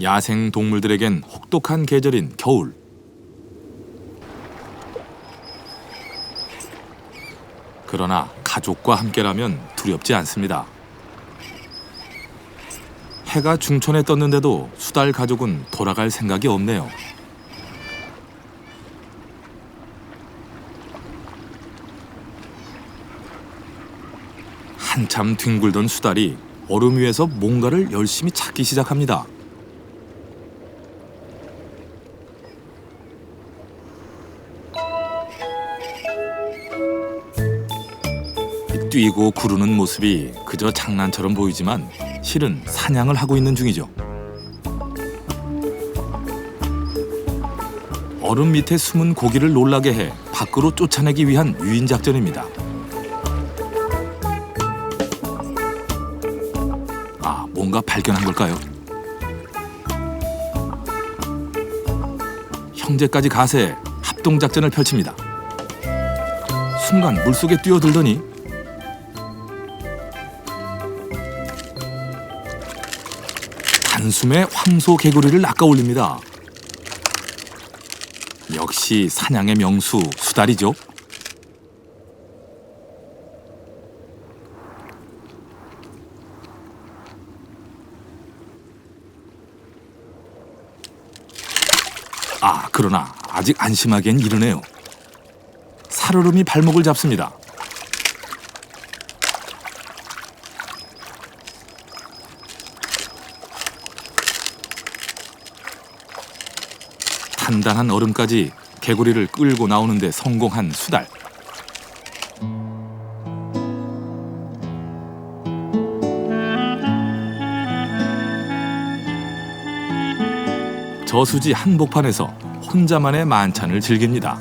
야생 동물들에겐 혹독한 계절인 겨울. 그러나 가족과 함께라면 두렵지 않습니다. 해가 중천에 떴는데도 수달 가족은 돌아갈 생각이 없네요. 한참 뒹굴던 수달이 얼음 위에서 뭔가를 열심히 찾기 시작합니다. 뛰고 구르는 모습이 그저 장난처럼 보이지만 실은 사냥을 하고 있는 중이죠. 얼음 밑에 숨은 고기를 놀라게 해 밖으로 쫓아내기 위한 유인 작전입니다. 아, 뭔가 발견한 걸까요? 형제까지 가세해 합동 작전을 펼칩니다. 순간 물속에 뛰어들더니 단숨에 황소 개구리를 낚아올립니다. 역시 사냥의 명수 수달이죠. 아, 그러나 아직 안심하기엔 이르네요. 살얼음이 발목을 잡습니다. 단단한 얼음까지 개구리를 끌고 나오는데 성공한 수달. 저수지 한복판에서 혼자만의 만찬을 즐깁니다.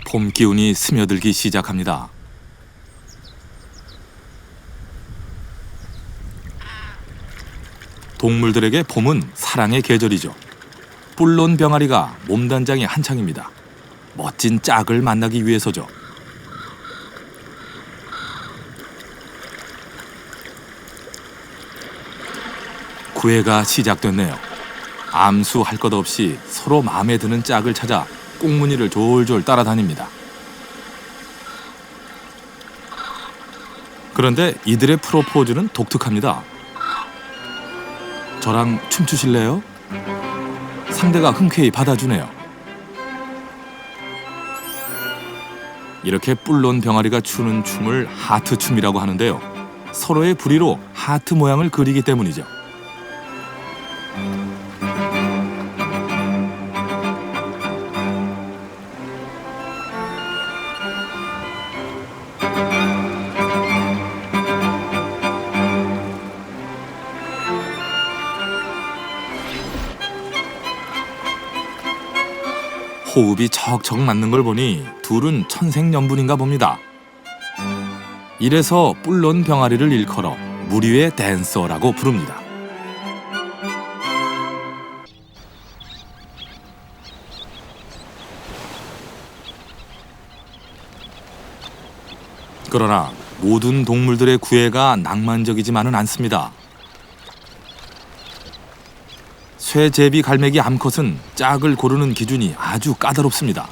봄 기운이 스며들기 시작합니다. 동물들에게 봄은 사랑의 계절이죠. 뿔론 병아리가 몸단장이 한창입니다. 멋진 짝을 만나기 위해서죠. 구애가 시작됐네요. 암수할 것 없이 서로 마음에 드는 짝을 찾아 꽁무니를 졸졸 따라다닙니다. 그런데 이들의 프로포즈는 독특합니다. 저랑 춤추실래요? 상대가 흔쾌히 받아주네요. 이렇게 뿔론 병아리가 추는 춤을 하트 춤이라고 하는데요. 서로의 부리로 하트 모양을 그리기 때문이죠. 호흡이 척척 맞는 걸 보니 둘은 천생연분인가 봅니다. 이래서 뿔론 병아리를 일컬어 물 위의 댄서라고 부릅니다. 그러나 모든 동물들의 구애가 낭만적이지만은 않습니다. 쇠 제비 갈매기 암컷은 짝을 고르는 기준이 아주 까다롭습니다.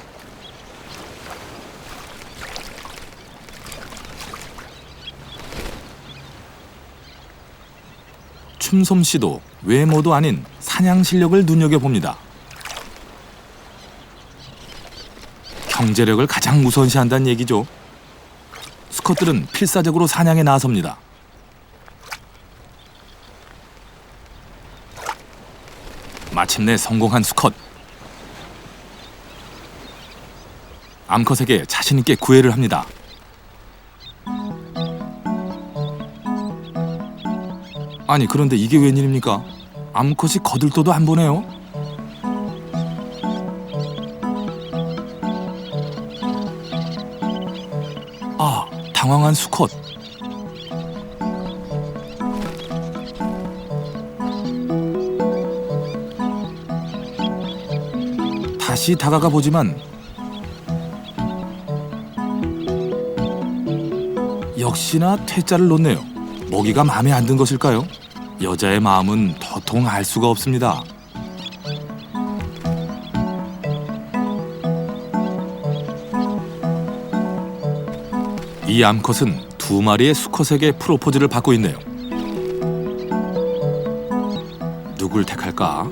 춤솜씨도 외모도 아닌 사냥 실력을 눈여겨봅니다. 경제력을 가장 우선시한다는 얘기죠. 수컷들은 필사적으로 사냥에 나섭니다. 마침내 성공한 수컷. 암컷에게 자신있게 구애를 합니다. 아니, 그런데 이게 웬일입니까? 암컷이 거들떠도 안 보네요. 아, 당황한 수컷. 다시 다가가 보지만 역시나 퇴짜를 놓네요. 먹이가 마음에 안 든 것일까요? 여자의 마음은 도통 알 수가 없습니다. 이 암컷은 두 마리의 수컷에게 프로포즈를 받고 있네요. 누굴 택할까?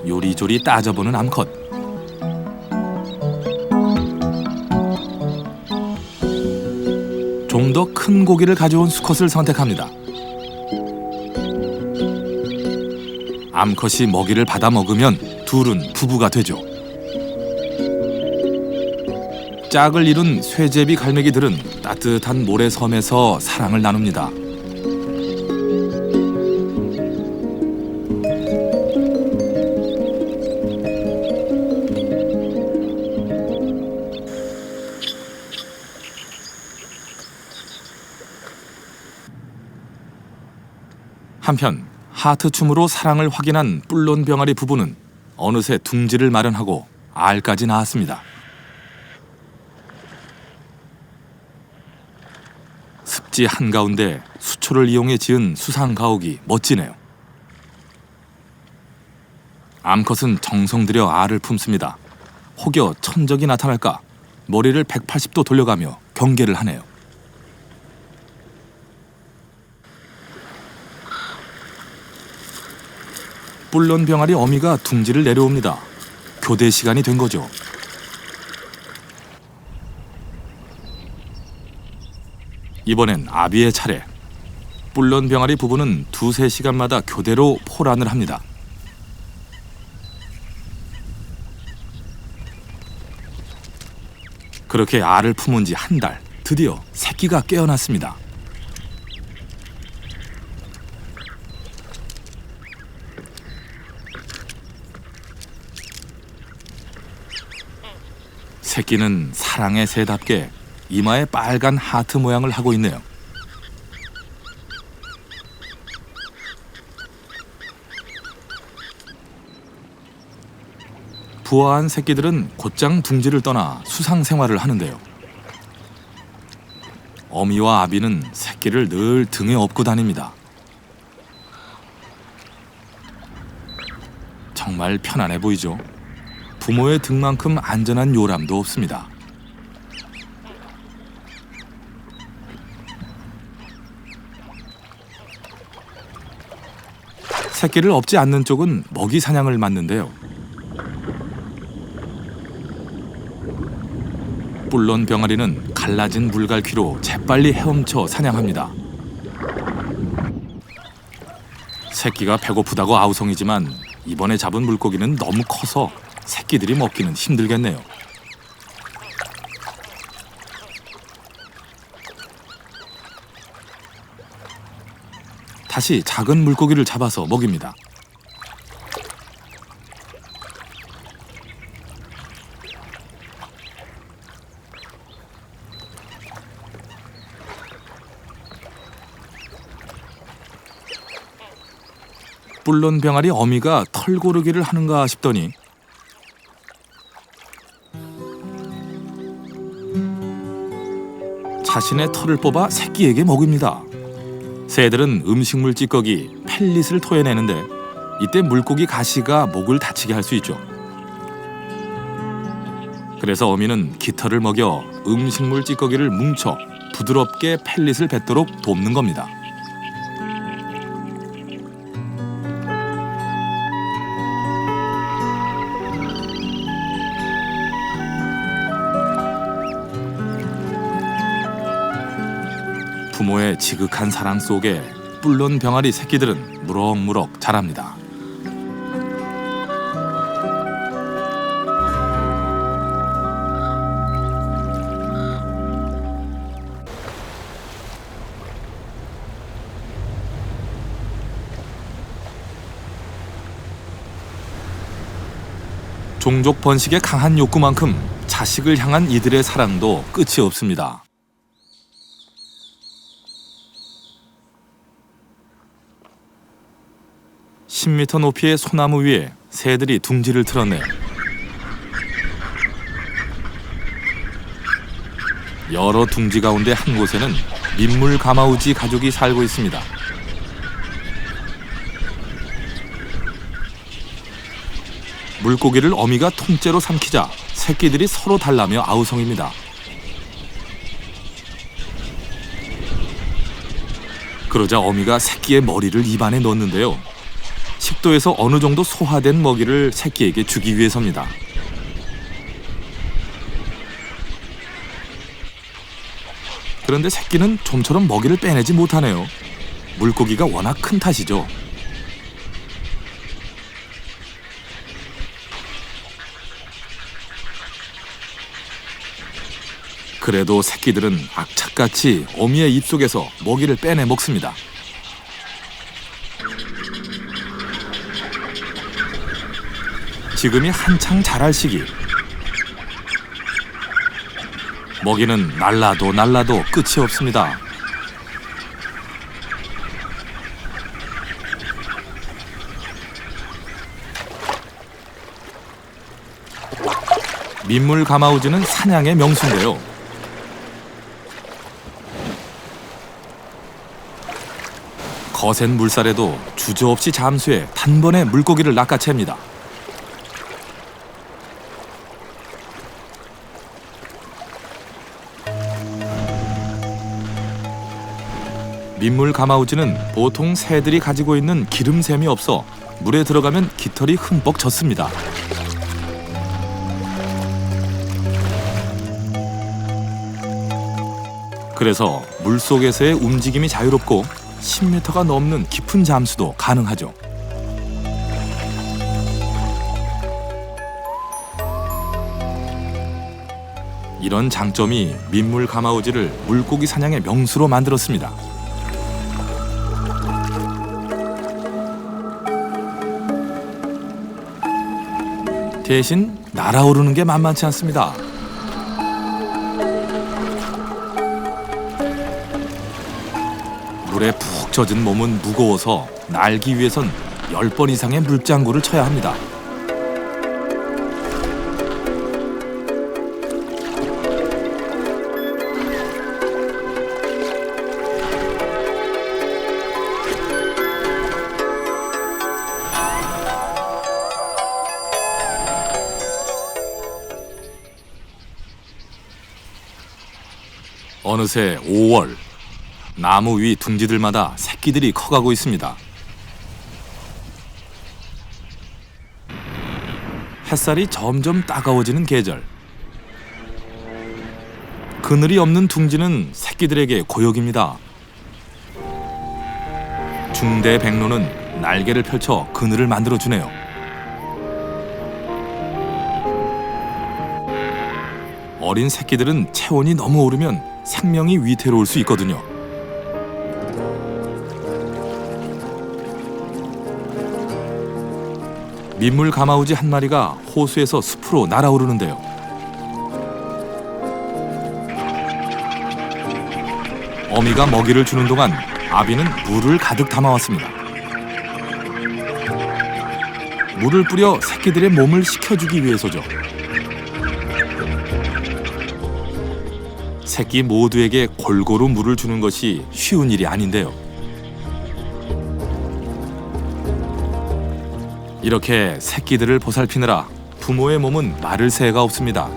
요리조리 따져보는 암컷. 좀 더 큰 고기를 가져온 수컷을 선택합니다. 암컷이 먹이를 받아 먹으면 둘은 부부가 되죠. 짝을 이룬 쇠제비 갈매기들은 따뜻한 모래섬에서 사랑을 나눕니다. 한편 하트춤으로 사랑을 확인한 뿔론 병아리 부부는 어느새 둥지를 마련하고 알까지 낳았습니다. 습지 한가운데 수초를 이용해 지은 수상 가옥이 멋지네요. 암컷은 정성 들여 알을 품습니다. 혹여 천적이 나타날까 머리를 180도 돌려가며 경계를 하네요. 뿔론 병아리 어미가 둥지를 내려옵니다. 교대 시간이 된 거죠. 이번엔 아비의 차례. 뿔론 병아리 부부는 2~3시간마다 교대로 포란을 합니다. 그렇게 알을 품은 지 한 달, 드디어 새끼가 깨어났습니다. 새끼는 사랑의 새답게 이마에 빨간 하트 모양을 하고 있네요. 부화한 새끼들은 곧장 둥지를 떠나 수상 생활을 하는데요. 어미와 아비는 새끼를 늘 등에 업고 다닙니다. 정말 편안해 보이죠? 부모의 등만큼 안전한 요람도 없습니다. 새끼를 업지 않는 쪽은 먹이 사냥을 맡는데요. 뿔론 병아리는 갈라진 물갈퀴로 재빨리 헤엄쳐 사냥합니다. 새끼가 배고프다고 아우성이지만 이번에 잡은 물고기는 너무 커서 새끼들이 먹기는 힘들겠네요. 다시 작은 물고기를 잡아서 먹입니다. 뿔론 병아리 어미가 털 고르기를 하는가 싶더니 자신의 털을 뽑아 새끼에게 먹입니다. 새들은 음식물 찌꺼기, 펠릿을 토해내는데 이때 물고기 가시가 목을 다치게 할 수 있죠. 그래서 어미는 깃털을 먹여 음식물 찌꺼기를 뭉쳐 부드럽게 펠릿을 뱉도록 돕는 겁니다. 부모의 지극한 사랑 속에 뿔론 병아리 새끼들은 무럭무럭 자랍니다. 종족 번식의 강한 욕구만큼 자식을 향한 이들의 사랑도 끝이 없습니다. (10m) 높이의 소나무 위에 새들이 둥지를 틀었네요. 여러 둥지 가운데 한 곳에는 민물 가마우지 가족이 살고 있습니다. 물고기를 어미가 통째로 삼키자 새끼들이 서로 달라며 아우성입니다. 그러자 어미가 새끼의 머리를 입안에 넣는데요. 식도에서 어느 정도 소화된 먹이를 새끼에게 주기 위해서입니다. 그런데 새끼는 좀처럼 먹이를 빼내지 못하네요. 물고기가 워낙 큰 탓이죠. 그래도 새끼들은 악착같이 어미의 입속에서 먹이를 빼내 먹습니다. 지금이 한창 자랄 시기. 먹이는 날라도 날라도 끝이 없습니다. 민물 가마우지는 사냥의 명수인데요. 거센 물살에도 주저없이 잠수해 단번에 물고기를 낚아챕니다. 민물 가마우지는 보통 새들이 가지고 있는 기름샘이 없어 물에 들어가면 깃털이 흠뻑 젖습니다. 그래서 물속에서의 움직임이 자유롭고 10m가 넘는 깊은 잠수도 가능하죠. 이런 장점이 민물 가마우지를 물고기 사냥의 명수로 만들었습니다. 대신 날아오르는 게 만만치 않습니다. 물에 푹 젖은 몸은 무거워서 날기 위해선 10번 이상의 물장구를 쳐야 합니다. 어느새 5월, 나무 위 둥지들마다 새끼들이 커가고 있습니다. 햇살이 점점 따가워지는 계절. 그늘이 없는 둥지는 새끼들에게 고역입니다. 중대백로는 날개를 펼쳐 그늘을 만들어주네요. 어린 새끼들은 체온이 너무 오르면 생명이 위태로울 수 있거든요. 민물 가마우지 한 마리가 호수에서 숲으로 날아오르는데요. 어미가 먹이를 주는 동안 아비는 물을 가득 담아왔습니다. 물을 뿌려 새끼들의 몸을 식혀주기 위해서죠. 새끼 모두에게 골고루 물을 주는 것이 쉬운 일이 아닌데요. 이렇게 새끼들을 보살피느라 부모의 몸은 마를 새가 없습니다.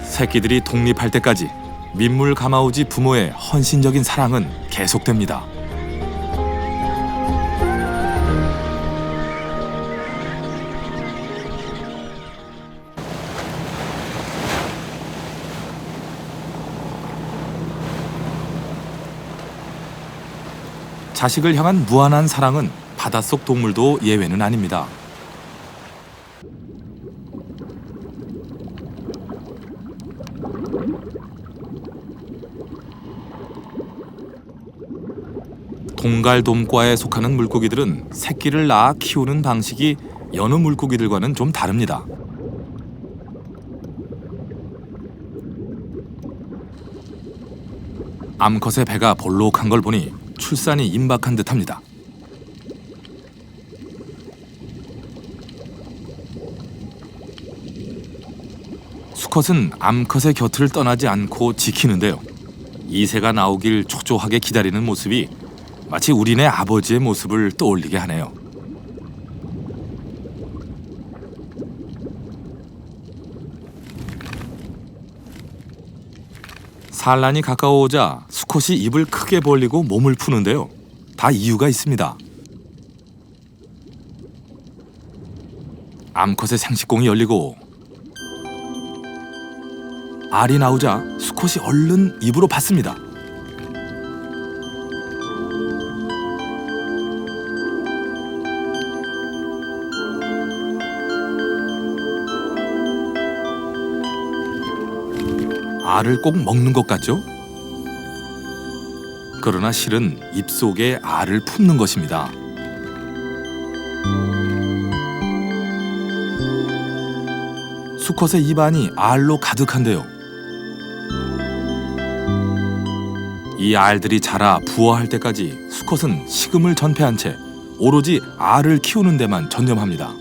새끼들이 독립할 때까지 민물 가마우지 부모의 헌신적인 사랑은 계속됩니다. 자식을 향한 무한한 사랑은 바닷속 동물도 예외는 아닙니다. 동갈돔과에 속하는 물고기들은 새끼를 낳아 키우는 방식이 여느 물고기들과는 좀 다릅니다. 암컷의 배가 볼록한 걸 보니 출산이 임박한 듯합니다. 수컷은 암컷의 곁을 떠나지 않고 지키는데요. 이새가 나오길 초조하게 기다리는 모습이 마치 우리네 아버지의 모습을 떠올리게 하네요. 산란이 가까워오자 수컷이 입을 크게 벌리고 몸을 푸는데요. 다 이유가 있습니다. 암컷의 생식공이 열리고 알이 나오자 수컷이 얼른 입으로 받습니다. 알을 꼭 먹는 것 같죠? 그러나 실은 입속에 알을 품는 것입니다. 수컷의 입안이 알로 가득한데요. 이 알들이 자라 부화할 때까지 수컷은 식음을 전폐한 채 오로지 알을 키우는 데만 전념합니다.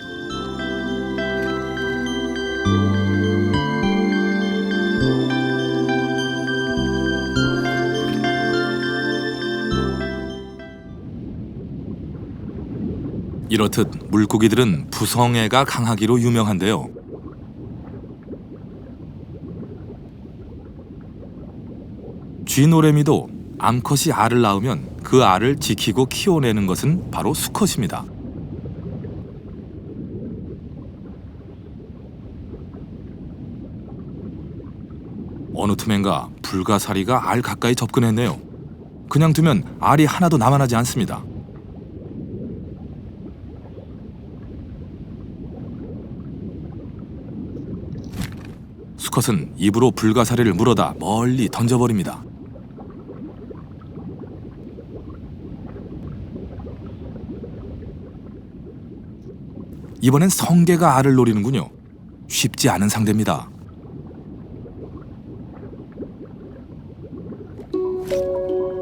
이렇듯 물고기들은 부성애가 강하기로 유명한데요. 쥐노래미도 암컷이 알을 낳으면 그 알을 지키고 키워내는 것은 바로 수컷입니다. 어느 틈엔가 불가사리가 알 가까이 접근했네요. 그냥 두면 알이 하나도 남아나지 않습니다. 수컷은 입으로 불가사리를 물어다 멀리 던져버립니다. 이번엔 성게가 알을 노리는군요. 쉽지 않은 상대입니다.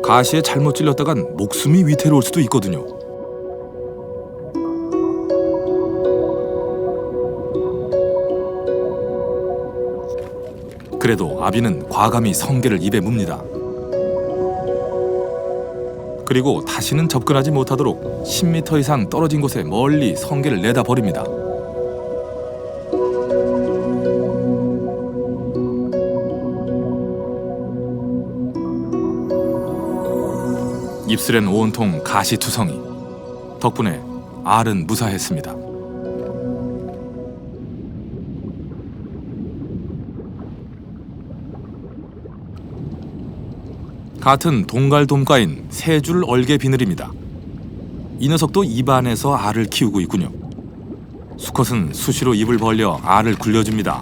가시에 잘못 찔렸다간 목숨이 위태로울 수도 있거든요. 그래도 아비는 과감히 성게를 입에 뭅니다. 그리고 다시는 접근하지 못하도록 10m 이상 떨어진 곳에 멀리 성게를 내다 버립니다. 입술엔 온통 가시투성이. 덕분에 알은 무사했습니다. 같은 동갈돔과인 세 줄 얼개 비늘입니다. 이 녀석도 입안에서 알을 키우고 있군요. 수컷은 수시로 입을 벌려 알을 굴려줍니다.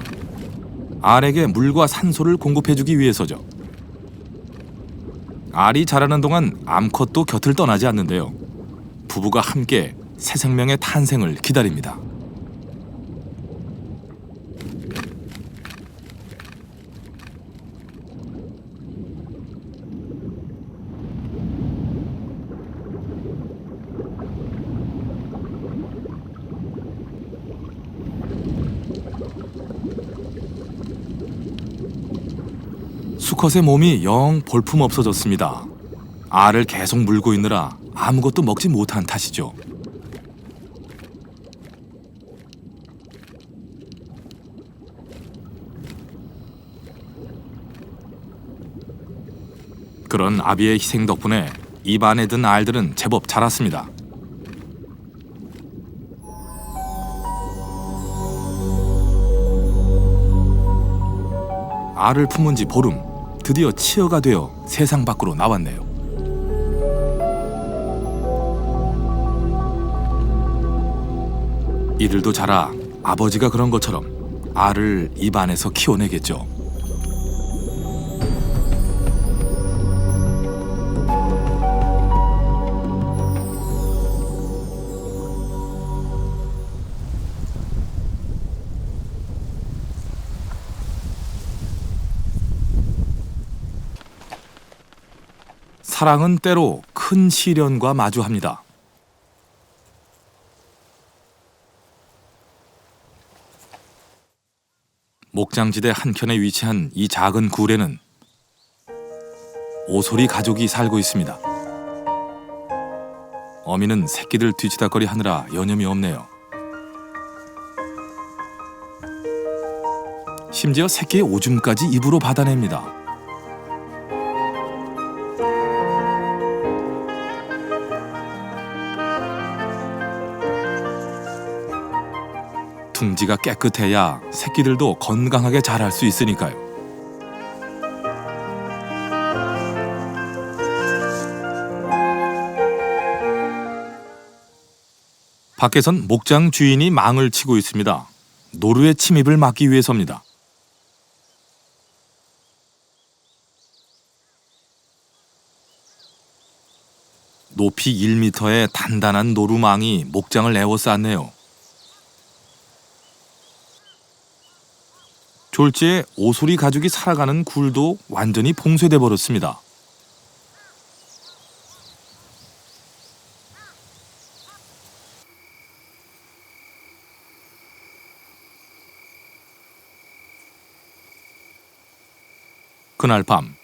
알에게 물과 산소를 공급해주기 위해서죠. 알이 자라는 동안 암컷도 곁을 떠나지 않는데요. 부부가 함께 새 생명의 탄생을 기다립니다. 수컷의 몸이 영 볼품없어졌습니다. 알을 계속 물고 있느라 아무것도 먹지 못한 탓이죠. 그런 아비의 희생 덕분에 입안에 든 알들은 제법 자랐습니다. 알을 품은 지 보름, 드디어 치어가 되어 세상 밖으로 나왔네요. 이들도 자라 아버지가 그런 것처럼 알을 입안에서 키워내겠죠. 사랑은 때로 큰 시련과 마주합니다. 목장지대 한켠에 위치한 이 작은 굴에는 오소리 가족이 살고 있습니다. 어미는 새끼들 뒤치다거리 하느라 여념이 없네요. 심지어 새끼의 오줌까지 입으로 받아냅니다. 둥지가 깨끗해야 새끼들도 건강하게 자랄 수 있으니까요. 밖에선 목장 주인이 망을 치고 있습니다. 노루의 침입을 막기 위해서입니다. 높이 1m의 단단한 노루망이 목장을 에워쌌네요. 졸지에 오소리 가족이 살아가는 굴도 완전히 봉쇄돼 버렸습니다. 그날 밤,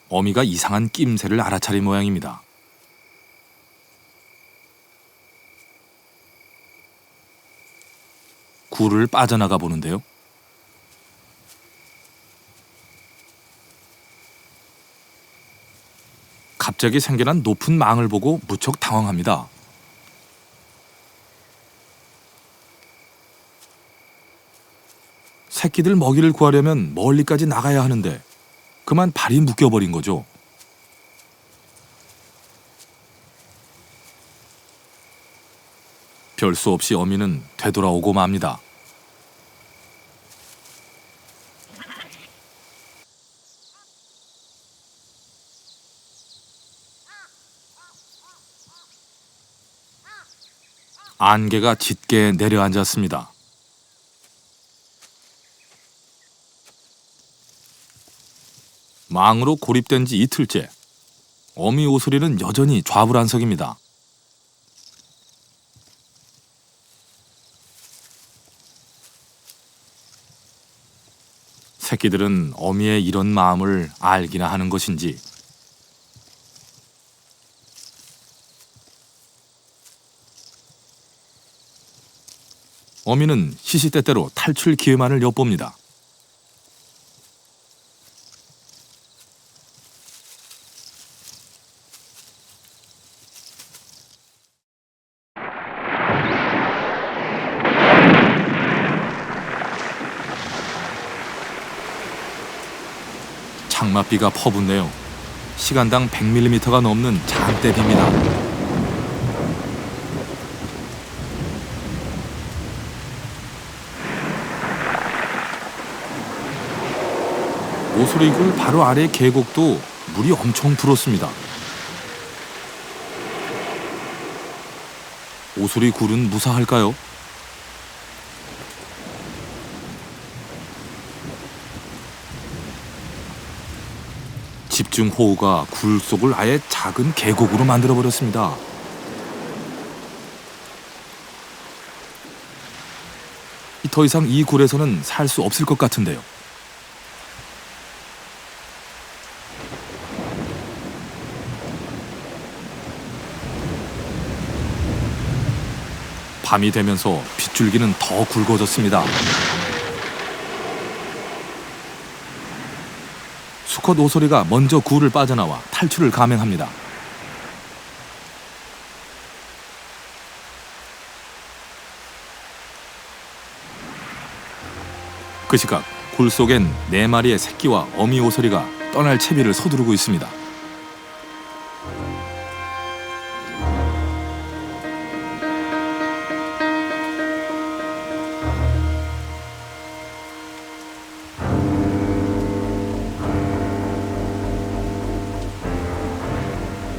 어미가 이상한 낌새를 알아차린 모양입니다. 굴을 빠져나가 보는데요. 갑자기 생겨난 높은 망을 보고 무척 당황합니다. 새끼들 먹이를 구하려면 멀리까지 나가야 하는데 그만 발이 묶여버린 거죠. 별 수 없이 어미는 되돌아오고 맙니다. 안개가 짙게 내려앉았습니다. 망으로 고립된 지 이틀째, 어미 오소리는 여전히 좌불안석입니다. 새끼들은 어미의 이런 마음을 알기나 하는 것인지 어미는 시시때때로 탈출 기회만을 엿봅니다. 장맛비가 퍼붓네요. 시간당 100mm가 넘는 장대비입니다. 오소리굴 바로 아래 계곡도 물이 엄청 불었습니다. 오소리굴은 무사할까요? 집중 호우가 굴 속을 아예 작은 계곡으로 만들어버렸습니다. 더 이상 이 굴에서는 살 수 없을 것 같은데요. 밤이 되면서 빗줄기는 더 굵어졌습니다. 수컷 오소리가 먼저 굴을 빠져나와 탈출을 감행합니다. 그 시각 굴 속엔 4마리의 새끼와 어미 오소리가 떠날 채비를 서두르고 있습니다.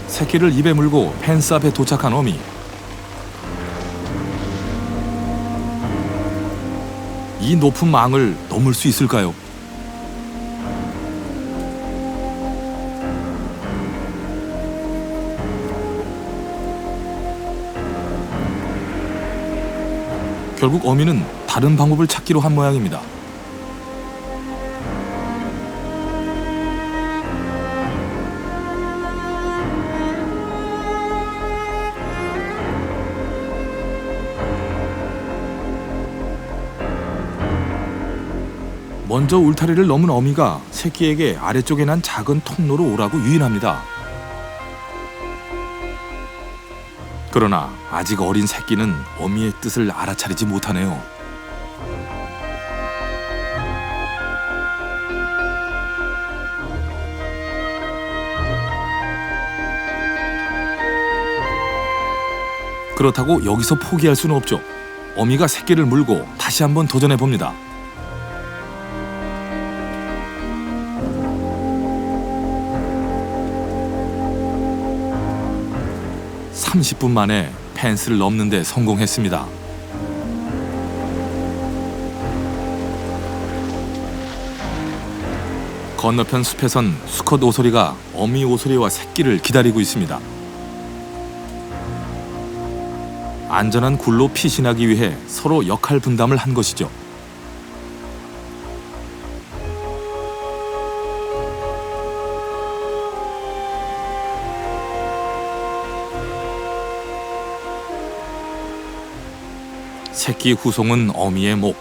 새끼를 입에 물고 펜스 앞에 도착한 어미. 이 높은 망을 넘을 수 있을까요? 결국 어미는 다른 방법을 찾기로 한 모양입니다. 먼저 울타리를 넘은 어미가 새끼에게 아래쪽에 난 작은 통로로 오라고 유인합니다. 그러나 아직 어린 새끼는 어미의 뜻을 알아차리지 못하네요. 그렇다고 여기서 포기할 수는 없죠. 어미가 새끼를 물고 다시 한번 도전해 봅니다. 30분 만에 펜스를 넘는 데 성공했습니다. 건너편 숲에선 수컷 오소리가 어미 오소리와 새끼를 기다리고 있습니다. 안전한 굴로 피신하기 위해 서로 역할 분담을 한 것이죠. 새끼 후송은 어미의 목.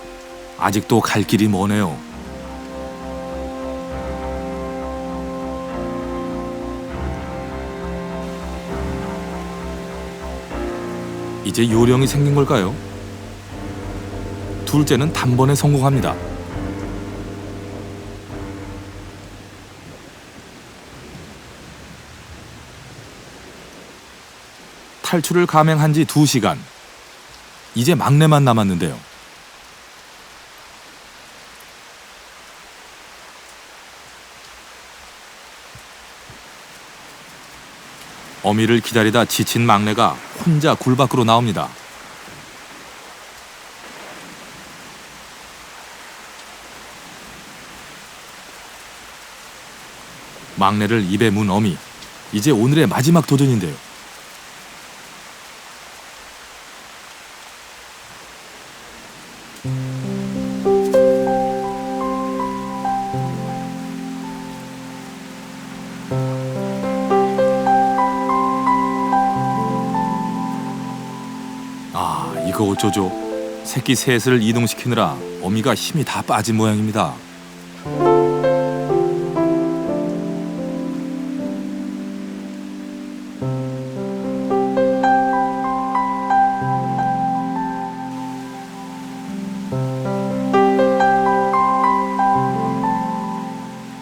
아직도 갈 길이 머네요. 이제 요령이 생긴 걸까요? 둘째는 단번에 성공합니다. 탈출을 감행한 지 2시간. 이제 막내만 남았는데요. 어미를 기다리다 지친 막내가 혼자 굴 밖으로 나옵니다. 막내를 입에 문 어미. 이제 오늘의 마지막 도전인데요. 이거 어쩌죠? 새끼 셋을 이동시키느라 어미가 힘이 다 빠진 모양입니다.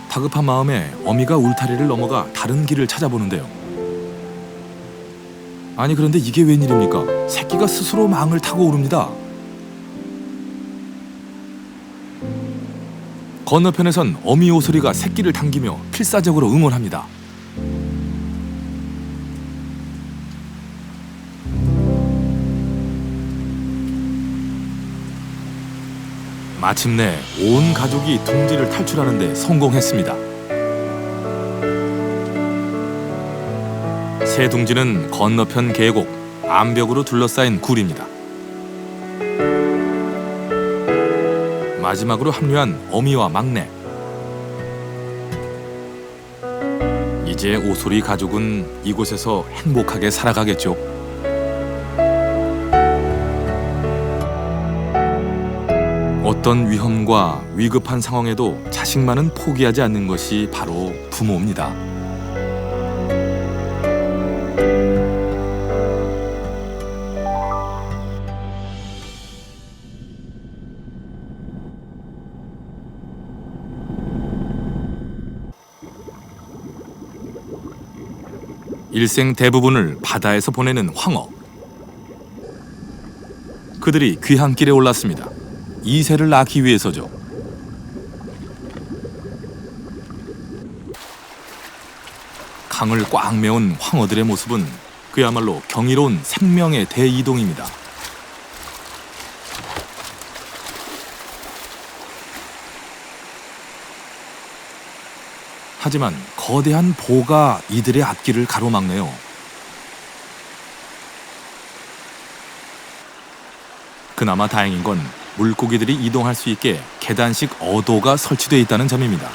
다급한 마음에 어미가 울타리를 넘어가 다른 길을 찾아보는데요. 아니 그런데 이게 웬일입니까? 새끼가 스스로 망을 타고 오릅니다. 건너편에선 어미 오소리가 새끼를 당기며 필사적으로 응원합니다. 마침내 온 가족이 둥지를 탈출하는 데 성공했습니다. 새 둥지는 건너편 계곡, 암벽으로 둘러싸인 굴입니다. 마지막으로 합류한 어미와 막내. 이제 오소리 가족은 이곳에서 행복하게 살아가겠죠. 어떤 위험과 위급한 상황에도 자식만은 포기하지 않는 것이 바로 부모입니다. 일생 대부분을 바다에서 보내는 황어. 그들이 귀향길에 올랐습니다. 2세를 낳기 위해서죠. 강을 꽉 메운 황어들의 모습은 그야말로 경이로운 생명의 대이동입니다. 하지만 거대한 보가 이들의 앞길을 가로막네요. 그나마 다행인 건 물고기들이 이동할 수 있게 계단식 어도가 설치되어 있다는 점입니다.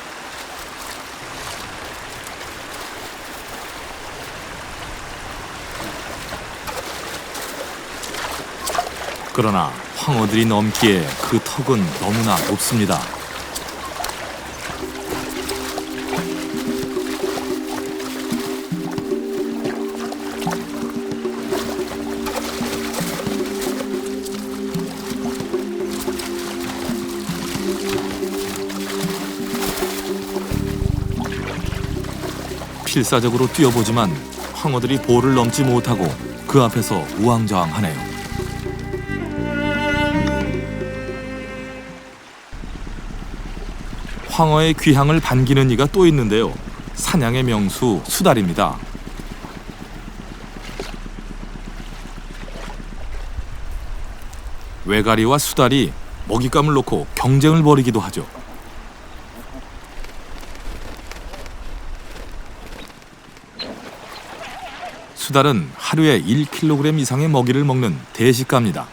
그러나 황어들이 넘기에 그 턱은 너무나 높습니다. 필사적으로 뛰어보지만 황어들이 볼을 넘지 못하고 그 앞에서 우왕좌왕하네요. 황어의 귀향을 반기는 이가 또 있는데요. 사냥의 명수 수달입니다. 외가리와 수달이 먹잇감을 놓고 경쟁을 벌이기도 하죠. 수달은 하루에 1kg 이상의 먹이를 먹는 대식가입니다.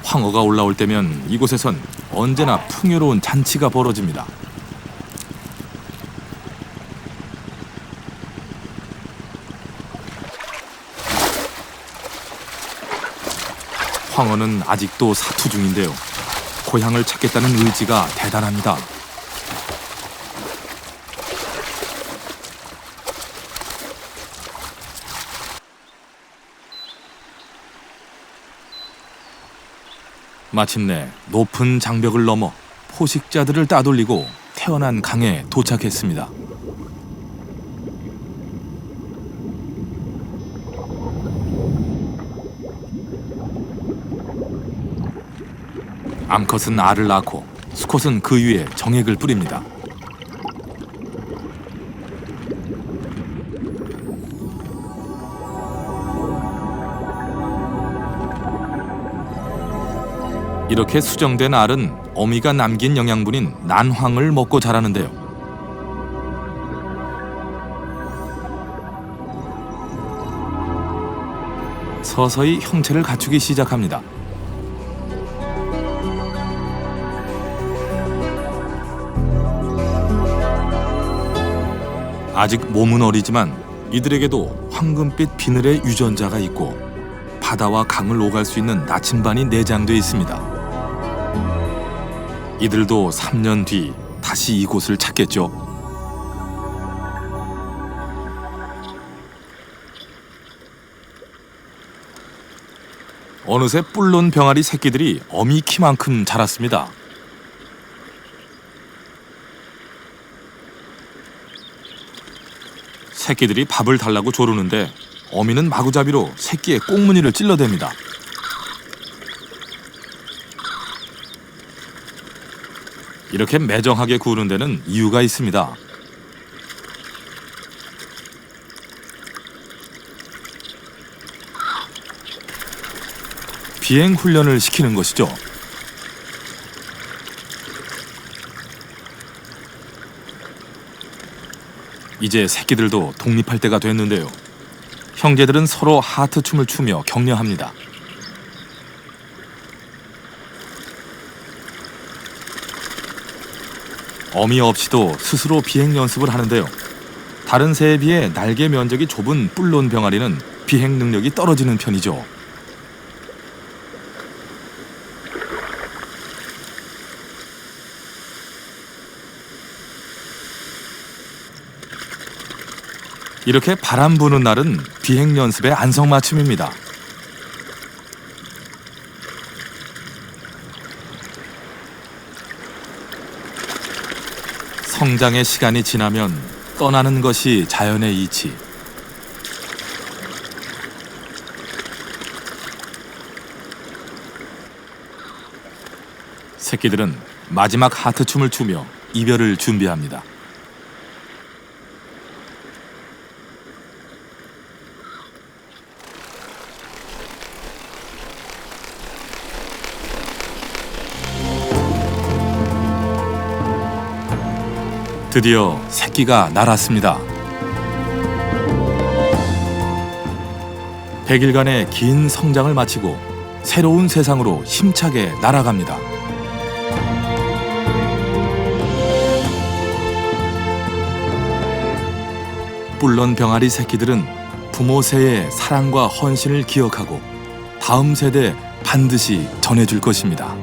황어가 올라올 때면 이곳에선 언제나 풍요로운 잔치가 벌어집니다. 황어는 아직도 사투 중인데요. 고향을 찾겠다는 의지가 대단합니다. 마침내 높은 장벽을 넘어 포식자들을 따돌리고 태어난 강에 도착했습니다. 암컷은 알을 낳고 수컷은 그 위에 정액을 뿌립니다. 이렇게 수정된 알은 어미가 남긴 영양분인 난황을 먹고 자라는데요. 서서히 형체를 갖추기 시작합니다. 아직 몸은 어리지만 이들에게도 황금빛 비늘의 유전자가 있고 바다와 강을 오갈 수 있는 나침반이 내장돼 있습니다. 이들도 3년 뒤 다시 이곳을 찾겠죠. 어느새 뿔론 병아리 새끼들이 어미 키만큼 자랐습니다. 새끼들이 밥을 달라고 조르는데 어미는 마구잡이로 새끼의 꽁무니를 찔러댑니다. 이렇게 매정하게 구는 데는 이유가 있습니다. 비행 훈련을 시키는 것이죠. 이제 새끼들도 독립할 때가 됐는데요. 형제들은 서로 하트춤을 추며 격려합니다. 어미 없이도 스스로 비행 연습을 하는데요. 다른 새에 비해 날개 면적이 좁은 뿔론 병아리는 비행 능력이 떨어지는 편이죠. 이렇게 바람 부는 날은 비행 연습의 안성맞춤입니다. 성장의 시간이 지나면 떠나는 것이 자연의 이치. 새끼들은 마지막 하트춤을 추며 이별을 준비합니다. 드디어 새끼가 날았습니다. 100일간의 긴 성장을 마치고 새로운 세상으로 힘차게 날아갑니다. 뿔런 병아리 새끼들은 부모 새의 사랑과 헌신을 기억하고 다음 세대에 반드시 전해줄 것입니다.